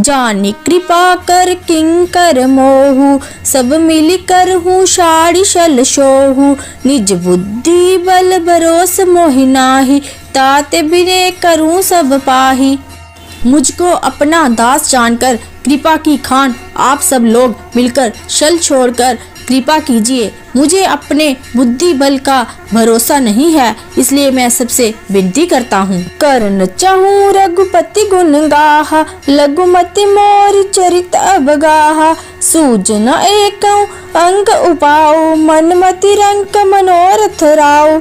जानी कृपा कर किंकर मोहू, सब मिल कर हूँ साड़ी सल सोहू। निज बुद्धि बल भरोस मोहि नाही, ताते बिने करूँ सब पाही। मुझको अपना दास जानकर कृपा की खान आप सब लोग मिलकर छल छोड़कर कृपा कीजिए। मुझे अपने बुद्धि बल का भरोसा नहीं है, इसलिए मैं सबसे विनती करता हूँ। करन चाहूँ रघुपति गुण गाहा, लघुमति मोर चरित अवगाहा। सूझन एक अंग उपाओ, मनमति रंक मनोरथ राओ।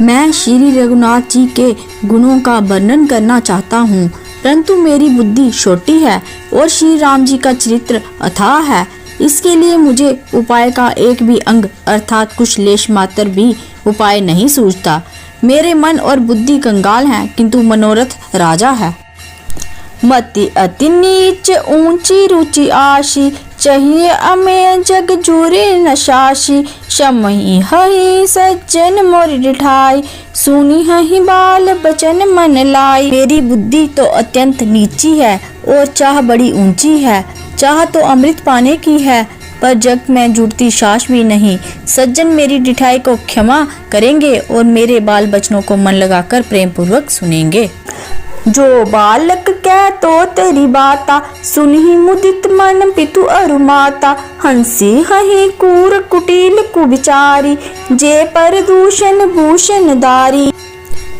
मैं श्री रघुनाथ जी के गुणों का वर्णन करना चाहता हूँ, परंतु मेरी बुद्धि छोटी है और श्री राम जी का चरित्र अथाह है। इसके लिए मुझे उपाय का एक भी अंग अर्थात कुछ लेश मात्र भी उपाय नहीं सूझता। मेरे मन और बुद्धि कंगाल हैं, किंतु मनोरथ राजा है। मति अति नीच ऊंची रुचि आशी, चाहिए अमे जग जूरे नशाशी। शमहि हहि सज्जन मोर डिठाई, सुनी हहि बाल बचन मन लाई। मेरी बुद्धि तो अत्यंत नीची है और चाह बड़ी ऊंची है। चाह तो अमृत पाने की है, पर जग में जुड़ती सास भी नहीं। सज्जन मेरी डिठाई को क्षमा करेंगे और मेरे बाल बचनों को मन लगाकर प्रेम पूर्वक सुनेंगे। जो बालक कह तो तेरी बाता, सुनहि मुदित मन पितु अरु माता। हंसी हहि कूर कुटिल कुविचारी, जे पर दूषण भूषण दारी।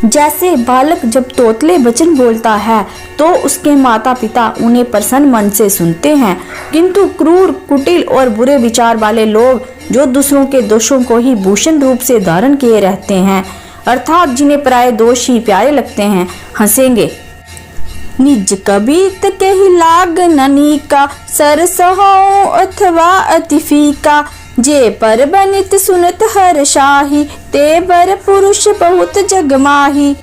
जैसे बालक जब तोतले वचन बोलता है तो उसके माता पिता उन्हें प्रसन्न मन से सुनते हैं, किंतु क्रूर कुटिल और बुरे विचार वाले लोग जो दूसरों के दोषों को ही भूषण रूप से धारण किए रहते हैं, अर्थात जिन्हें पराये दोष ही प्यारे लगते हैं, हंसेंगे। निज कबीत कहि लाग ननीका, सरस हो अथवा अति फीका। जे पर बनित सुनत हर शाही, ते बर पुरुष बहुत जग माही।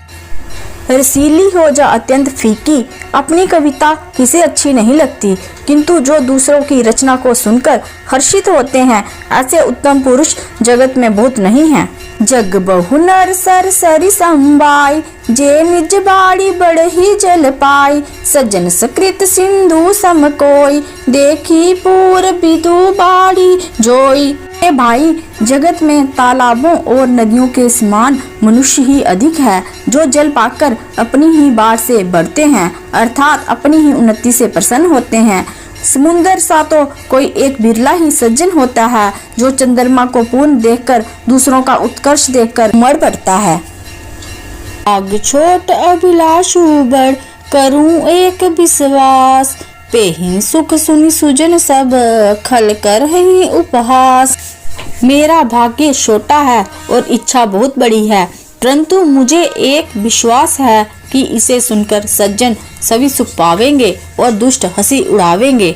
रसीली हो जा अत्यंत फीकी, अपनी कविता किसे अच्छी नहीं लगती, किंतु जो दूसरों की रचना को सुनकर हर्षित होते हैं, ऐसे उत्तम पुरुष जगत में बहुत नहीं हैं। जग बहु नर सर सरि संबाई, जे निज बाड़ी बढ़ही जल पाई। सज्जन सकृत सिंधु सम कोई, देखी पूर बिदु बाड़ी जोई। भाई, जगत में तालाबों और नदियों के समान मनुष्य ही अधिक है, जो जल पाकर अपनी ही बाढ़ से बढ़ते हैं, अर्थात अपनी ही उन्नति से प्रसन्न होते हैं। समुंदर सा तो कोई एक बिरला ही सज्जन होता है, जो चंद्रमा को पूर्ण देखकर दूसरों का उत्कर्ष देखकर मर पड़ता है। आग छोट अभिलाषु बड़, करूं एक विश्वास। पेहिन सुख सुनि सुजन सब, खल कर ही उपहास। मेरा भाग्य छोटा है और इच्छा बहुत बड़ी है, परंतु मुझे एक विश्वास है कि इसे सुनकर सज्जन सभी सुख पावेंगे और दुष्ट हंसी उड़ावेंगे।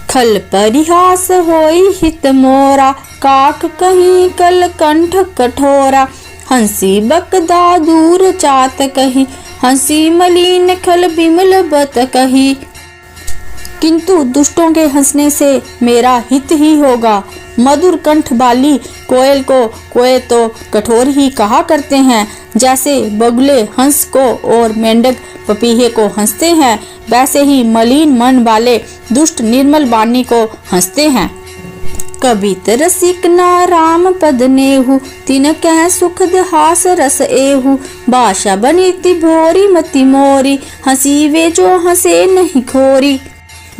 खल परिहास होई हित मोरा, काक कहीं कल कंठ कठोरा। हंसी बकदा दूर चात कही, हंसी मलिन खल बिमल बत कही। किंतु दुष्टों के हंसने से मेरा हित ही होगा। मधुर कंठ वाली कोयल को कोय तो कठोर ही कहा करते हैं, जैसे बगुले हंस को और मेंढक पपीहे को हंसते हैं, वैसे ही मलिन मन वाले दुष्ट निर्मल वाणी को हंसते हैं। कबित रसिक ना राम पद नेहु, तिन कह सुखद हास रस एहु। भाषा बनीति भोरी मति मोरी, हंसी वे जो हंसे नहीं खोरी।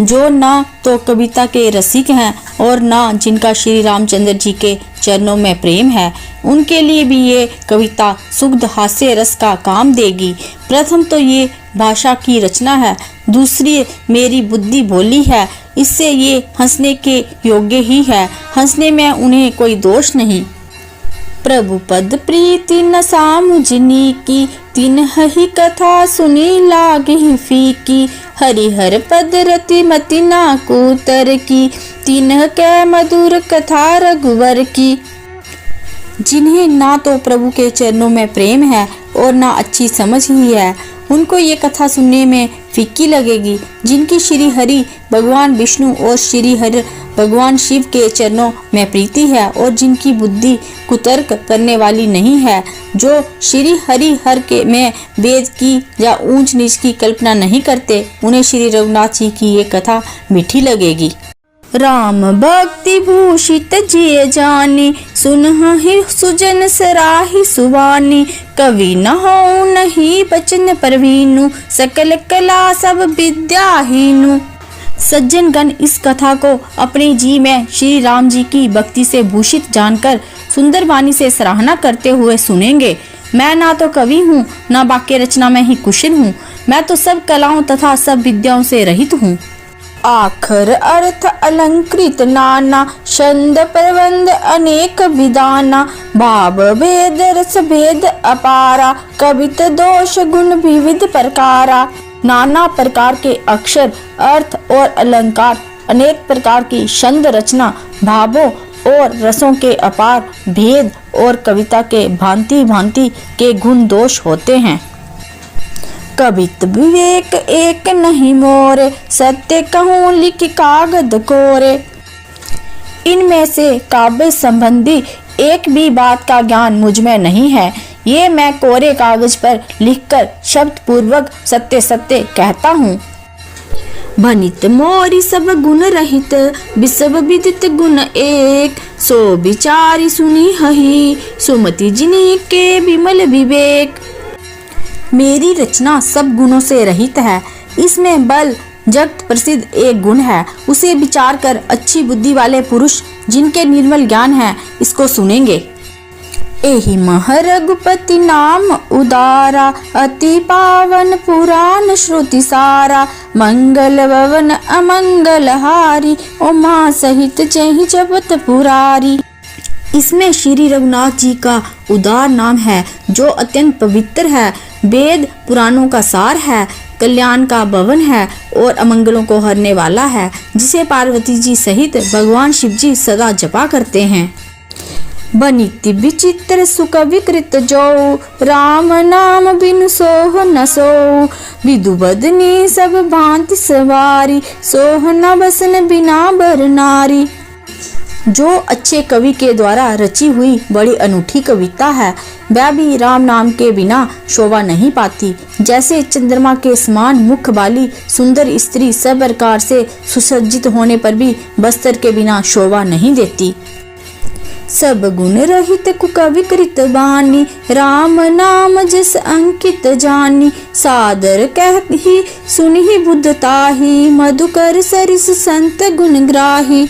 जो ना तो कविता के रसिक हैं और ना जिनका श्री रामचंद्र जी के चरणों में प्रेम है, उनके लिए भी ये कविता सुग्ध हास्य रस का काम देगी। प्रथम तो ये भाषा की रचना है, दूसरी मेरी बुद्धि भोली है, इससे ये हंसने के योग्य ही है। हंसने में उन्हें कोई दोष नहीं। प्रभु पद प्रीति न सामुझनी की, तिन ही कथा सुनी लागी फीकी। हरिहर पद रति मति ना कूतर की, तिन्ह कै मधुर कथा रघुवर की। जिन्हें ना तो प्रभु के चरणों में प्रेम है और ना अच्छी समझ ही है, उनको ये कथा सुनने में फीकी लगेगी। जिनकी श्री हरि भगवान विष्णु और श्री हरि भगवान शिव के चरणों में प्रीति है और जिनकी बुद्धि कुतर्क करने वाली नहीं है, जो श्री हरि हर के में वेद की या ऊंच नीच की कल्पना नहीं करते, उन्हें श्री रघुनाथ जी की ये कथा मीठी लगेगी। राम भक्ति भूषित जिय जानी, सुनहि सुजन सराहि सुबानी। कवि न हो नहीं बचन परवीनु, सकल कला सब विद्याहीनु। सज्जन गण इस कथा को अपने जी में श्री राम जी की भक्ति से भूषित जानकर सुंदर वाणी से सराहना करते हुए सुनेंगे। मैं ना तो कवि हूँ, ना वाक्य रचना में ही कुशल हूँ, मैं तो सब कलाओं तथा सब विद्याओं से रहित हूँ। आखर अर्थ अलंकृत नाना, छंद प्रबंध अनेक विधाना। भाव भेद रस भेद अपारा, कवित दोष गुण विविध प्रकारा। नाना प्रकार के अक्षर, अर्थ और अलंकार, अनेक प्रकार की छंद रचना, भावों और रसों के अपार भेद और कविता के भांति भांति के गुण दोष होते हैं। कवित विवेक एक नहीं मोरे, सत्य कहूँ लिख कागद कोरे। इनमें से काव्य संबंधी एक भी बात का ज्ञान मुझ में नहीं है, ये मैं कोरे कागज पर लिखकर शब्द पूर्वक सत्य सत्य कहता हूँ। भनित मोरी सब गुण रहित, विसव विदित गुण एक। सो विचारी सुनी हहि, सुमति जिनि के विमल विवेक। मेरी रचना सब गुणों से रहित है, इसमें बल जगत प्रसिद्ध एक गुण है, उसे विचार कर अच्छी बुद्धि वाले पुरुष जिनके निर्मल ज्ञान है इसको सुनेंगे। एहि मह रघुपति नाम उदारा, अति पावन पुराण श्रुति सारा। मंगल भवन अमंगल हारी, उमा सहित जहि जपत पुरारी। इसमें श्री रघुनाथ जी का उदार नाम है जो अत्यंत पवित्र है, वेद पुराणों का सार है, कल्याण का भवन है और अमंगलों को हरने वाला है, जिसे पार्वती जी सहित भगवान शिव जी सदा जपा करते हैं। बनिति विचित्र सुख विकृत जो, राम नाम बिनु सोह न सो। विदु बदनी सब भांति सवारी, सोह न बसन बिना बर नारी। जो अच्छे कवि के द्वारा रची हुई बड़ी अनूठी कविता है, वह भी राम नाम के बिना शोभा नहीं पाती। जैसे चंद्रमा के समान मुख वाली सुंदर स्त्री सब प्रकार से सुसज्जित होने पर भी बस्तर के बिना शोभा नहीं देती। सब गुण रहित कुकविकृत बानी, राम नाम जस अंकित जानी। सादर कहहि सुनहि बुद्धताहि, मधुकर सरिस संत गुण ग्राही।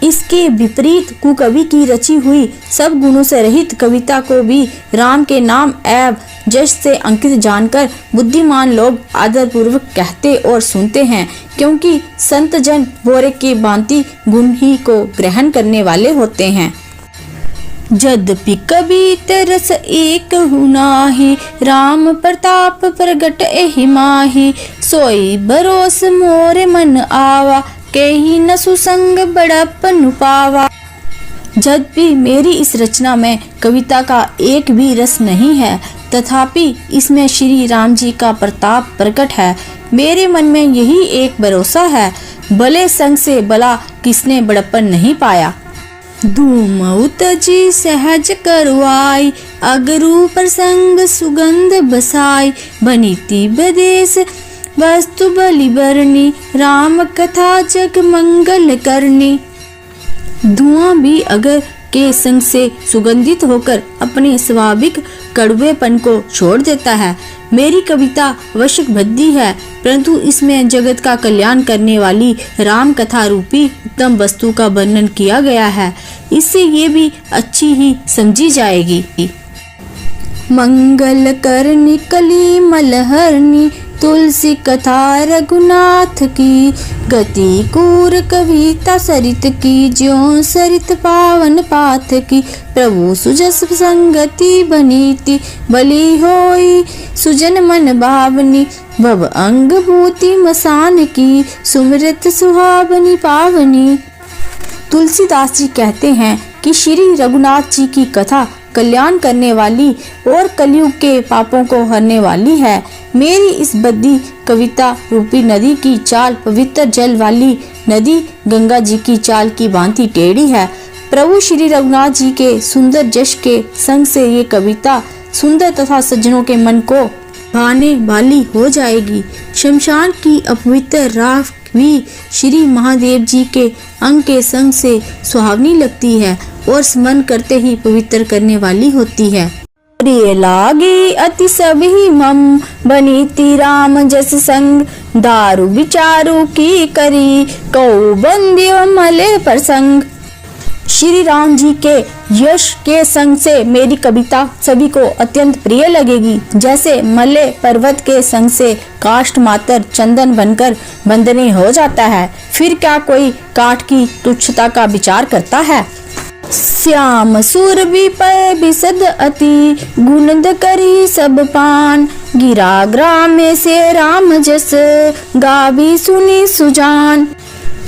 इसके विपरीत कुकवि की रची हुई सब गुणों से रहित कविता को भी राम के नाम एवं जश से अंकित जानकर बुद्धिमान लोग आदर पूर्वक कहते और सुनते हैं, क्योंकि संत जन बोरे के भांति गुण ही को ग्रहण करने वाले होते हैं। यद्यपि कबीत रस एक हुनाहि, राम प्रताप प्रगट एहि माहि। सोई बरोस मोरे मन आवा, केहि न सुसंग बड़प्पन पावा। जब भी मेरी इस रचना में कविता का एक भी रस नहीं है, तथापि इसमें श्री राम जी का प्रताप प्रकट है। मेरे मन में यही एक भरोसा है, भले संग से भला किसने बड़प्पन नहीं पाया। धूम उतजी सहज करवाई, अगरू प्रसंग सुगंध बसाई। बनीति बदेश वस्तु बलि बरनी, राम कथा जग मंगल करनी। धुआं भी अगर के संग से सुगंधित होकर अपने स्वाभाविक कड़वेपन को छोड़ देता है। मेरी कविता आवश्यक भद्दी है, परंतु इसमें जगत का कल्याण करने वाली राम कथा रूपी उत्तम वस्तु का वर्णन किया गया है, इससे ये भी अच्छी ही समझी जाएगी। मंगल करनी कली मलहरनी, तुलसी कथा रघुनाथ की। गति कूर कविता सरित की, ज्यों सरित पावन पाथ की। प्रभु सुजस संगति बनीति, बलि होई सुजन मन भावनी। भव अंग भूति मसान की, सुमृत सुहावनी पावनी। तुलसीदास जी कहते हैं कि श्री रघुनाथ जी की कथा कल्याण करने वाली और कलयुग के पापों को हरने वाली है। मेरी इस बद्दी कविता रूपी नदी की चाल पवित्र जल वाली नदी गंगा जी की चाल की भांति टेढ़ी है। प्रभु श्री रघुनाथ जी के सुंदर जश के संग से ये कविता सुंदर तथा सज्जनों के मन को भाने वाली हो जाएगी। शमशान की अपवित्र राख भी श्री महादेव जी के अंग के संग से सुहावनी लगती है और स्मरण करते ही पवित्र करने वाली होती है। प्रिय लागी अति सभी मम बनीति राम जस संग, दारु विचारु की करी कौ बंदियो मले प्रसंग। श्री राम जी के यश के संग से मेरी कविता सभी को अत्यंत प्रिय लगेगी। जैसे मल्ले पर्वत के संग से काष्ठ मात्र चंदन बनकर बंदनीय हो जाता है, फिर क्या कोई काठ की तुच्छता का विचार करता है। श्याम सुरभि पर बिसद अति गुणद करी सब पान, गिरा ग्राम से राम जस गावी सुनी सुजान।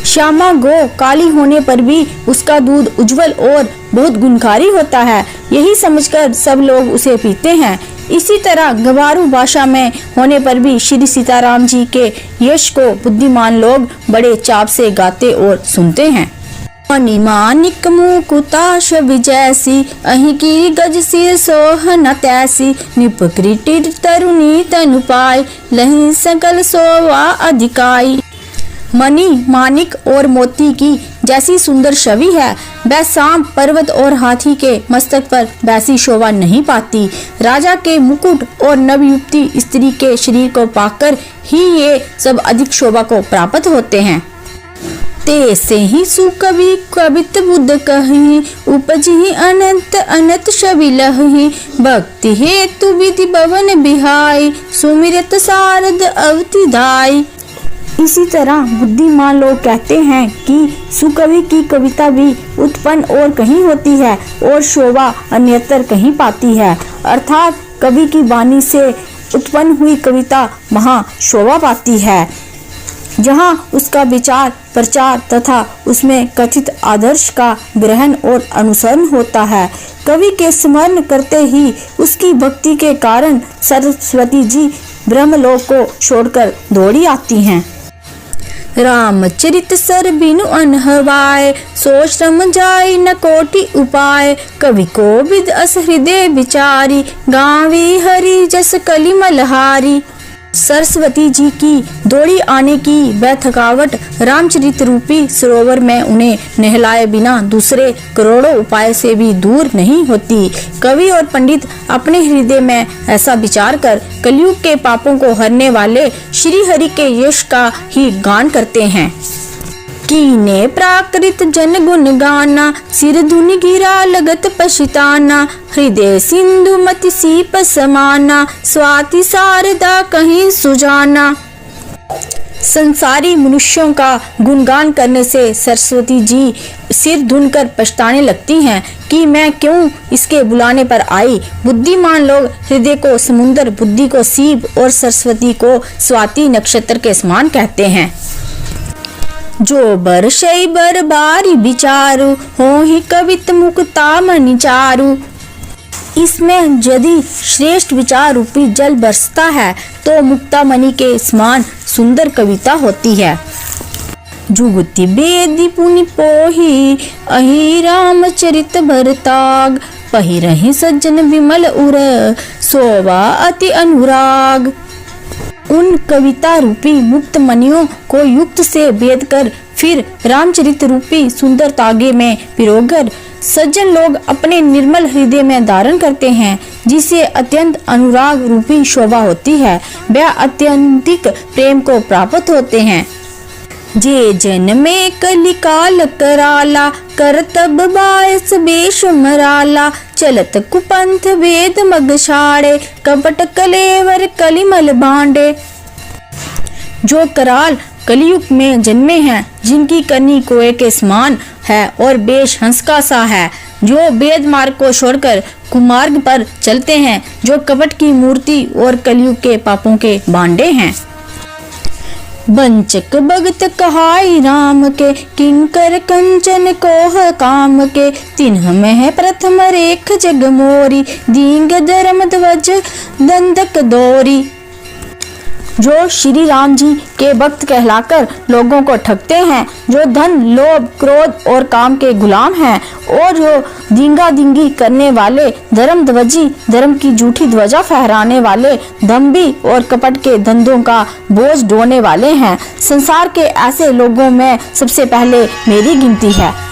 श्यामा गो काली होने पर भी उसका दूध उज्जवल और बहुत गुणकारी होता है, यही समझकर सब लोग उसे पीते हैं। इसी तरह गवारू भाषा में होने पर भी श्री सीताराम जी के यश को बुद्धिमान लोग बड़े चाव से गाते और सुनते हैं। मणिमानिक मुकुताश विजैसी, अहि की गज सिर सोहन तैसी, निपकृति तरुणी तनु पाय, लहि सकल सोवा अधिकाई। मणि मानिक और मोती की जैसी सुंदर छवि है, वह सांप पर्वत और हाथी के मस्तक पर वैसी शोभा नहीं पाती। राजा के मुकुट और नवयुक्ति स्त्री के शरीर को पाकर ही ये सब अधिक शोभा को प्राप्त होते हैं। तेसे ही सुकवि कवित बुद्ध कहि, उपजहि अनंत अनंत छवि लहि, भक्ति हेतु विधि भवन बिहाई, सुमिरत शारद अवति धाई। इसी तरह बुद्धिमान लोग कहते हैं कि सुकवि की कविता भी उत्पन्न और कहीं होती है और शोभा अन्यत्र कहीं पाती है, अर्थात कवि की वाणी से उत्पन्न हुई कविता वहाँ शोभा पाती है जहाँ उसका विचार प्रचार तथा उसमें कथित आदर्श का ग्रहण और अनुसरण होता है। कवि के स्मरण करते ही उसकी भक्ति के कारण सरस्वती जी ब्रह्मलोक को छोड़कर दौड़ी आती हैं। रामचरित सर बिनु अनहवाय, सो श्रम जाय न कोटि उपाय, कवि को विद अस हृदय विचारी, गावी हरि जस कलि मलहारी। सरस्वती जी की दौड़ी आने की वह थकावट रामचरित रूपी सरोवर में उन्हें नहलाए बिना दूसरे करोड़ों उपाय से भी दूर नहीं होती। कवि और पंडित अपने हृदय में ऐसा विचार कर कलयुग के पापों को हरने वाले श्री हरि के यश का ही गान करते हैं। कीने प्राकृत जन गुण गाना, सिर धुनि गिरा लगत पछिताना, हृदय सिंधु मति सीप समाना, स्वाति शारदा कहीं सुजाना। संसारी मनुष्यों का गुणगान करने से सरस्वती जी सिर धुनकर पछताने लगती हैं कि मैं क्यों इसके बुलाने पर आई। बुद्धिमान लोग हृदय को समुद्र, बुद्धि को सीप और सरस्वती को स्वाति नक्षत्र के समान कहते हैं। जो बरसई बर बारी विचारु, हो ही कवित मुक्ता मणि चारु। इसमें यदि श्रेष्ठ विचार रूपी जल बरसता है तो मुक्ता मणि के समान सुंदर कविता होती है। जुगति बेदी पुनि पोही, अहि रामचरित भरताग, पहिरहि सज्जन विमल उर, शोभा अति अनुराग। उन कविता रूपी मुक्त मणियों को युक्त से भेद कर फिर रामचरित रूपी सुंदर तागे में पिरोकर सज्जन लोग अपने निर्मल हृदय में धारण करते हैं, जिसे अत्यंत अनुराग रूपी शोभा होती है। वह अत्यंतिक प्रेम को प्राप्त होते हैं। जे जन में कलिकाल कराला, करतब बायस बेश मराला, चलत कुपंथ वेद मग छाड़े, कपट कलेवर कलिमल बांडे। जो कराल कलयुग में जन्मे हैं, जिनकी करनी कोए के समान है और बेश हंस का सा है, जो वेद मार्ग को छोड़कर कुमार्ग पर चलते हैं, जो कपट की मूर्ति और कलयुग के पापों के बांडे हैं। बंचक भगत कहाई राम के, किंकर कंचन कोह काम के। तिन्ह में है प्रथम रेख जग मोरी, दींग धर्म ध्वज दंडक दोरी। जो श्री राम जी के भक्त कहलाकर लोगों को ठगते हैं, जो धन लोभ क्रोध और काम के गुलाम हैं, और जो दींगा दींगी करने वाले, धर्म ध्वजी धर्म की झूठी ध्वजा फहराने वाले, दंभी और कपट के धंधों का बोझ ढोने वाले हैं। संसार के ऐसे लोगों में सबसे पहले मेरी गिनती है।